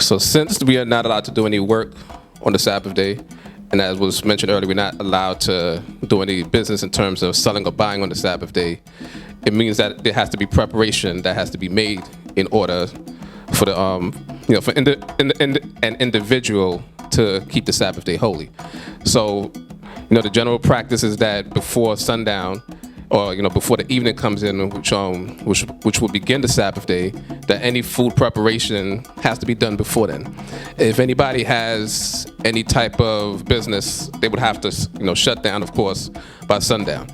So since we are not allowed to do any work on the Sabbath day, and as was mentioned earlier, we're not allowed to do any business in terms of selling or buying on the Sabbath day, it means that there has to be preparation that has to be made in order for the for an individual to keep the Sabbath day holy. So, the general practice is that before sundown, or before the evening comes in, which will begin the Sabbath day, that any food preparation has to be done before then. If anybody has any type of business, they would have to shut down, of course, by sundown.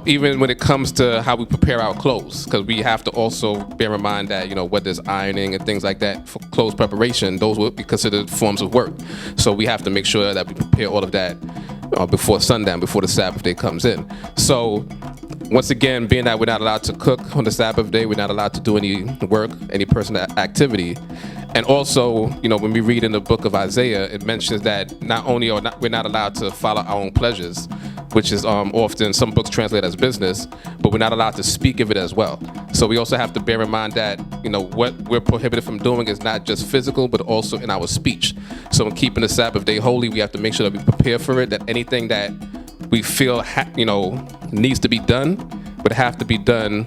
Even when it comes to how we prepare our clothes, because we have to also bear in mind that whether it's ironing and things like that for clothes preparation, those would be considered forms of work. So we have to make sure that we prepare all of that before sundown, before the Sabbath day comes in. So once again, being that we're not allowed to cook on the Sabbath day, we're not allowed to do any work, any personal activity. And also, when we read in the book of Isaiah, it mentions that not only we're not allowed to follow our own pleasures, which is often some books translate as business, but we're not allowed to speak of it as well. So we also have to bear in mind that, what we're prohibited from doing is not just physical, but also in our speech. So in keeping the Sabbath day holy, we have to make sure that we prepare for it, that anything that we feel, needs to be done, would have to be done,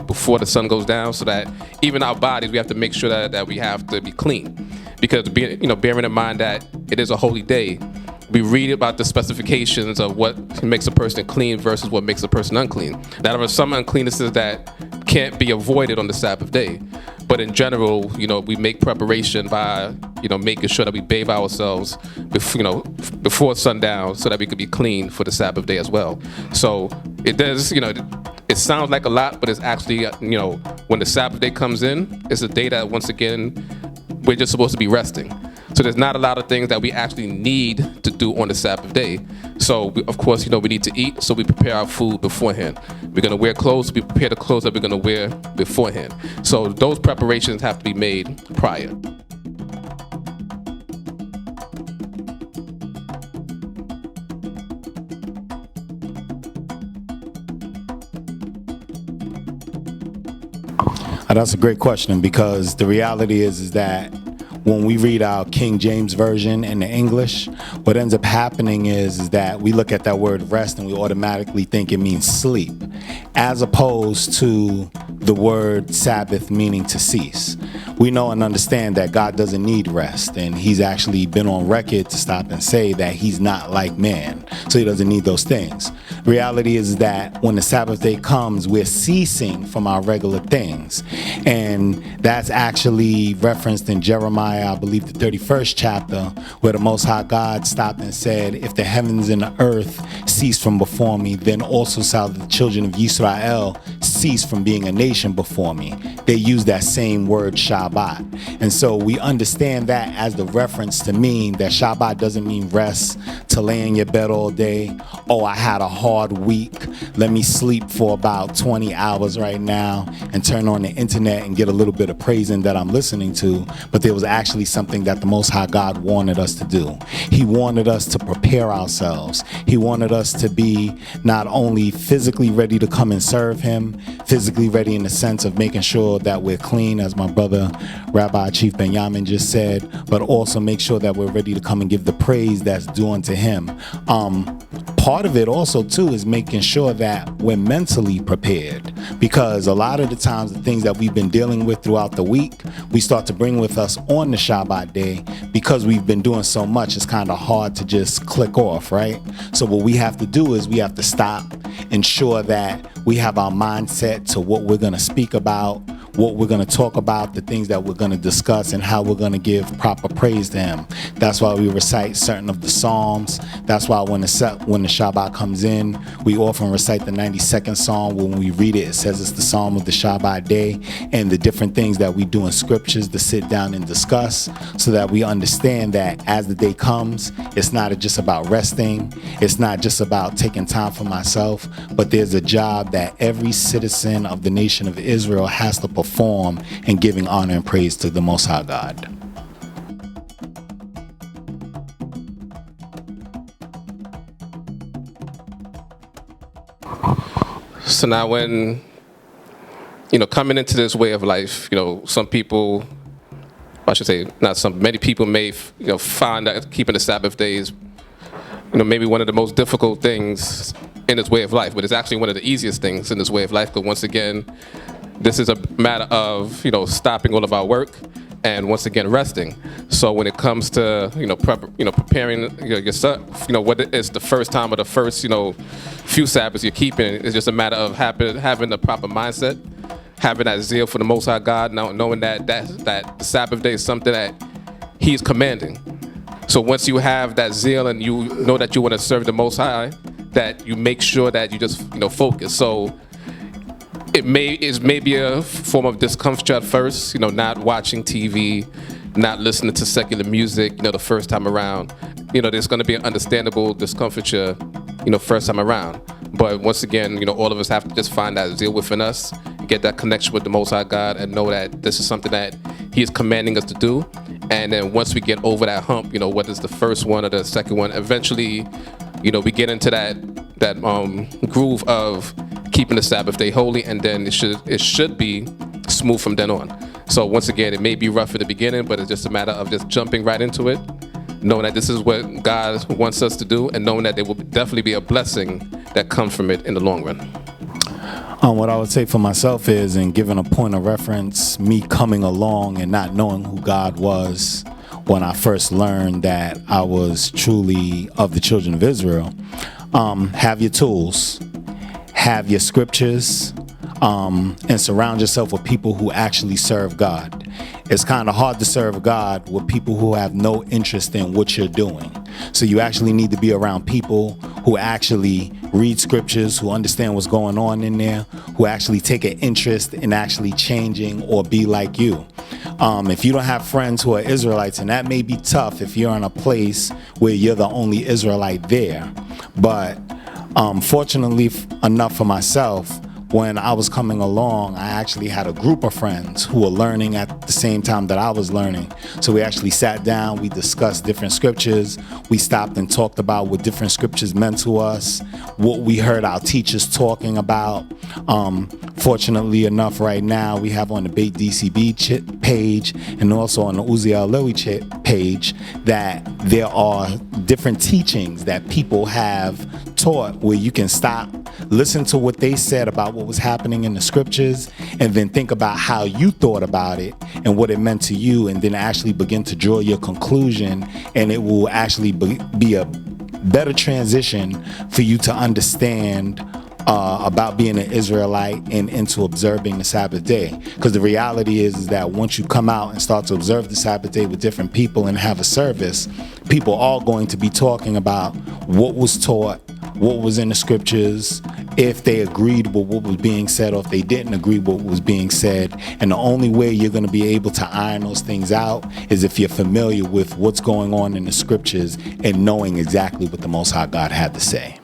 before the sun goes down, so that even our bodies, we have to make sure that we have to be clean. Because, bearing in mind that it is a holy day, we read about the specifications of what makes a person clean versus what makes a person unclean. Now, there are some uncleannesses that can't be avoided on the Sabbath day. But in general, we make preparation by, making sure that we bathe ourselves before sundown so that we could be clean for the Sabbath day as well. So it does, it sounds like a lot, but it's actually, when the Sabbath day comes in, it's a day that, once again, we're just supposed to be resting. So there's not a lot of things that we actually need to do on the Sabbath day. So, of course, we need to eat, so we prepare our food beforehand. We're going to wear clothes, we prepare the clothes that we're going to wear beforehand. So those preparations have to be made prior. That's a great question, because the reality is that when we read our King James Version in the English, what ends up happening is that we look at that word rest and we automatically think it means sleep, as opposed to the word Sabbath meaning to cease. We know and understand that God doesn't need rest, and he's actually been on record to stop and say that he's not like man, so he doesn't need those things. Reality is that when the Sabbath day comes, we're ceasing from our regular things, and that's actually referenced in Jeremiah, I believe the 31st chapter, where the Most High God stopped and said, if the heavens and the earth cease from before me, then also shall the children of Yisrael cease from being a nation before me. They use that same word Shabbat. And so we understand that as the reference to mean that Shabbat doesn't mean rest, to lay in your bed all day. Oh, I had a hard week. Let me sleep for about 20 hours right now and turn on the internet and get a little bit of praising that I'm listening to. But there was actually something that the Most High God wanted us to do. He wanted us to prepare ourselves. He wanted us to be not only physically ready to come and serve him, physically ready in the sense of making sure that we're clean, as my brother Rabbi Chief Binyamin just said, but also make sure that we're ready to come and give the praise that's due unto him. Part of it also too is making sure that we're mentally prepared, because a lot of the times the things that we've been dealing with throughout the week, we start to bring with us on the Shabbat day. Because we've been doing so much, it's kind of hard to just click off, right? So what we have to do is we have to stop, ensure that we have our mindset to what we're going to speak about, what we're going to talk about, the things that we're going to discuss, and how we're going to give proper praise to him. That's why we recite certain of the Psalms. That's why when the Shabbat comes in, we often recite the 92nd Psalm. When we read it, it says it's the Psalm of the Shabbat day, and the different things that we do in scriptures to sit down and discuss, so that we understand that as the day comes, it's not just about resting. It's not just about taking time for myself, but there's a job that every citizen of the nation of Israel has to perform in giving honor and praise to the Most High God. So now when, coming into this way of life, some people I should say, not some, many people may, find that keeping the Sabbath days, maybe one of the most difficult things in this way of life, but it's actually one of the easiest things in this way of life, because once again, this is a matter of, stopping all of our work and once again resting. So when it comes to, preparing yourself, whether it's the first time or the first, few Sabbaths you're keeping, it's just a matter of having the proper mindset, having that zeal for the Most High God, knowing that the Sabbath day is something that He's commanding. So once you have that zeal and you know that you want to serve the Most High, that you make sure that you just focus. So it may be a form of discomfort at first, not watching TV, not listening to secular music, the first time around. There's going to be an understandable discomfiture, first time around. But once again, all of us have to just find that zeal within us, get that connection with the Most High God, and know that this is something that He is commanding us to do. And then once we get over that hump, whether it's the first one or the second one, eventually, we get into that groove of keeping the Sabbath day holy, and then it should be smooth from then on. So once again, it may be rough at the beginning, but it's just a matter of just jumping right into it, knowing that this is what God wants us to do, and knowing that there will definitely be a blessing that comes from it in the long run. What I would say for myself is, and giving a point of reference, me coming along and not knowing who God was when I first learned that I was truly of the children of Israel. Have your tools, have your scriptures, and surround yourself with people who actually serve God. It's kind of hard to serve God with people who have no interest in what you're doing. So you actually need to be around people who actually read scriptures, who understand what's going on in there, who actually take an interest in actually changing or be like you. If you don't have friends who are Israelites, and that may be tough if you're in a place where you're the only Israelite there. But fortunately enough for myself, when I was coming along, I actually had a group of friends who were learning at the same time that I was learning. So we actually sat down, we discussed different scriptures. We stopped and talked about what different scriptures meant to us, what we heard our teachers talking about. Fortunately enough, right now, we have on the D.C.B page and also on the Uziel Lewy page that there are different teachings that people have taught where you can stop, listen to what they said about what was happening in the scriptures, and then think about how you thought about it and what it meant to you, and then actually begin to draw your conclusion, and it will actually be a better transition for you to understand about being an Israelite and into observing the Sabbath day. Because the reality is that once you come out and start to observe the Sabbath day with different people and have a service, people are going to be talking about what was taught, what was in the scriptures, if they agreed with what was being said or if they didn't agree with what was being said. And the only way you're going to be able to iron those things out is if you're familiar with what's going on in the scriptures and knowing exactly what the Most High God had to say.